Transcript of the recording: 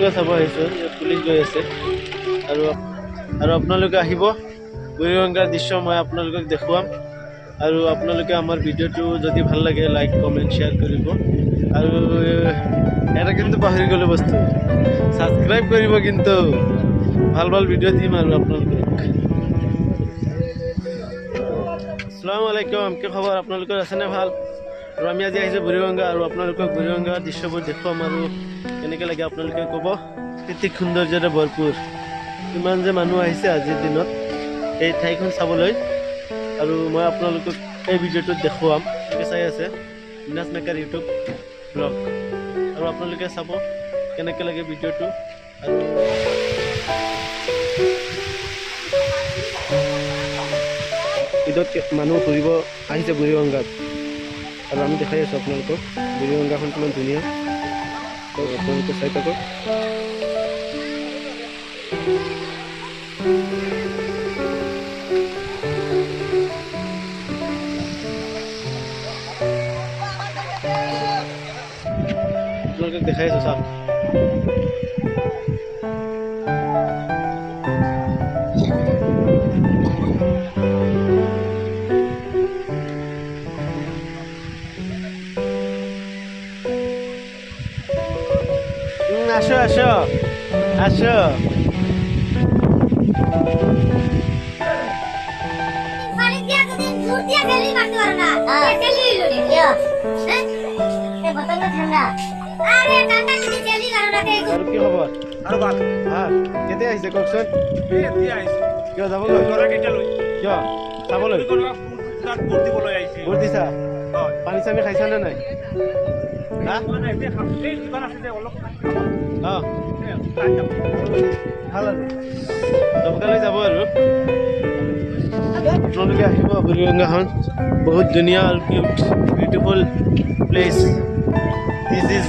বুৰিগঙ্গা চাব আহিছোঁ। ইয়াত পুলিচ গৈ আছে আৰু আপোনালোকে আহিব। বুৰিগঙ্গাৰ দৃশ্য মই আপোনালোকক দেখুৱাম আৰু আপোনালোকে আমাৰ ভিডিঅ'টো যদি ভাল লাগে লাইক কমেণ্ট শ্বেয়াৰ কৰিব আৰু এটা কিন্তু পাহৰি গ'লো বস্তু ছাবস্ক্ৰাইব কৰিব। কিন্তু ভাল ভাল ভিডিঅ' দিম আৰু আপোনালোকক। আসসালামু আলাইকুম, কি খবৰ? আপোনালোকৰ আছেনে ভাল? আৰু আমি আজি আহিছোঁ বুৰিগঙ্গা আৰু আপোনালোকক বুৰিগঙ্গাৰ দৃশ্যবোৰ দেখুৱাম আৰু কেনেকৈ লাগে আপোনালোকে ক'ব। প্ৰাকৃতিক সৌন্দৰ্যৰে ভৰপূৰ। কিমান যে মানুহ আহিছে আজিৰ দিনত এই ঠাইখন চাবলৈ আৰু মই আপোনালোকক এই ভিডিঅ'টোত দেখুৱাম। এনেকৈ চাই আছে বিনাশ মেকাৰ ইউটিউব ব্লগ আৰু আপোনালোকে চাব কেনেকৈ লাগে ভিডিঅ'টো। আৰু ঈদত মানুহ ফুৰিব আহিছে বুৰিগঙ্গাত আৰু আমি দেখাই আছোঁ আপোনালোকক বুৰিগঙ্গাখন কিমান ধুনীয়া। আপোনালোকে চাই থাকক। আপোনালোকক দেখাই আছোঁ চাওক। আসো আসো আসো। আৰু কি খবৰ? আৰু ভাল ভাল। কেতিয়া আহিছে কওকচোন? কিয় যাবলৈ? কিয় চাবলৈ? ভোট দিছা? পানী চানী খাইছা নে নাই? অঁ ভাল আৰু সোনকালে যাব আৰু আপোনালোকে আহিব। বুৰিগঙ্গাখন বহুত ধুনীয়া আৰু বিউটিফুল প্লেচ। This is